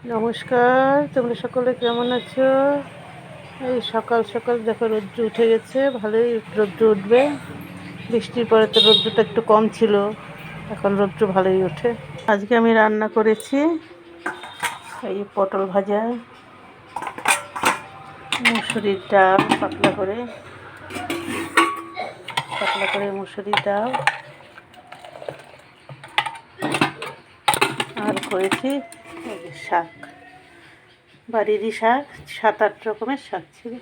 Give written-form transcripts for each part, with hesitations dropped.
নমস্কার, তোমরা সকলে কেমন আছো? এই সকাল সকাল দেখো রৌদ্র উঠে গেছে, ভালোই রৌদ্র উঠবে। বৃষ্টির পরে তো রৌদ্রটা একটু কম ছিল, এখন রৌদ্র ভালোই ওঠে। আজকে আমি রান্না করেছি এই পটল ভাজা, মুসুরির ডাল পাতলা করে মুসুরির ডাল, আর করেছি শাক, বাড়িরই শাক, 7-8 রকমের শাক ছিল,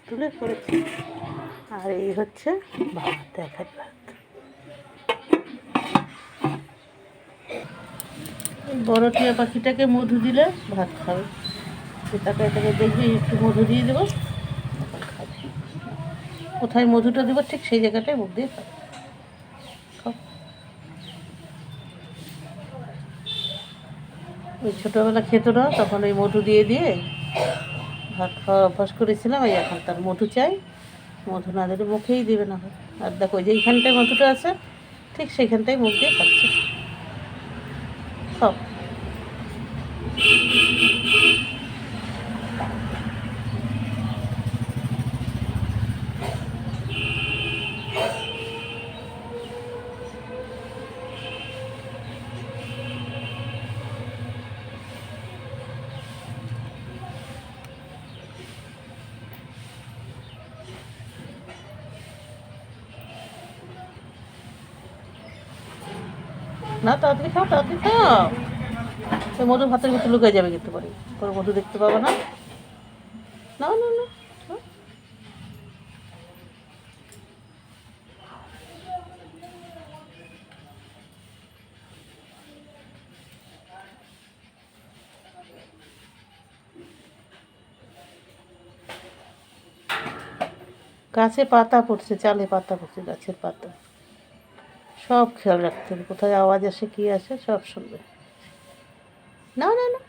তুলে করেছি। আর এই হচ্ছে ভাত, দেখার ভাত। বড় টিয়া পাখিটাকে মধু দিলে ভাত খাবে, তাকে দেখবি একটু মধু দিয়ে দেবো, খাবে। কোথায় মধুটা দেবো ঠিক সেই জায়গাটায় মুখ দিয়ে খাবে। ওই ছোটোবেলা খেত না, তখন ওই মধু দিয়ে দিয়ে ভাত খাওয়া অভ্যাস করেছিলাম। এই এখন তার মধু চাই, মধু না দিলে মুখেই দেবে না। আর দেখো যেইখানটায় মধুটা আছে ঠিক সেইখানটায় মুখ দিয়ে খাচ্ছে। খাও। না, তাড়াতাড়ি খাও, তাড়াতাড়ি খাও। ওই মধু ভাতের ভিতরে লুকিয়ে যাবে কিন্তু পরে, পরে মধু দেখতে পাবো না। না না না, গাছে পাতা পড়ছে, চালে পাতা পড়ছে, গাছের পাতা সব খেয়াল রাখতে হবে, কোথায় আওয়াজ আসে কী আসে সব শুনবে। না না না,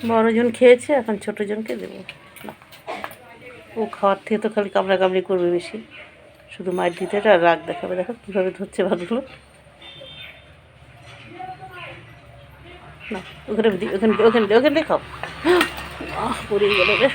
বড়জন খেয়েছে, এখন ছোটোজনকে দেবো। ও খাওয়ার থেকে তো খালি কামড়া কামড়ি করবে বেশি, শুধু মায়ের দিতে আর রাগ দেখাবে। দেখো কীভাবে ধরছে ভাতগুলো। না, ওখানে ওখানে ওখানে ওখানে খাও। পড়ে গেল রে।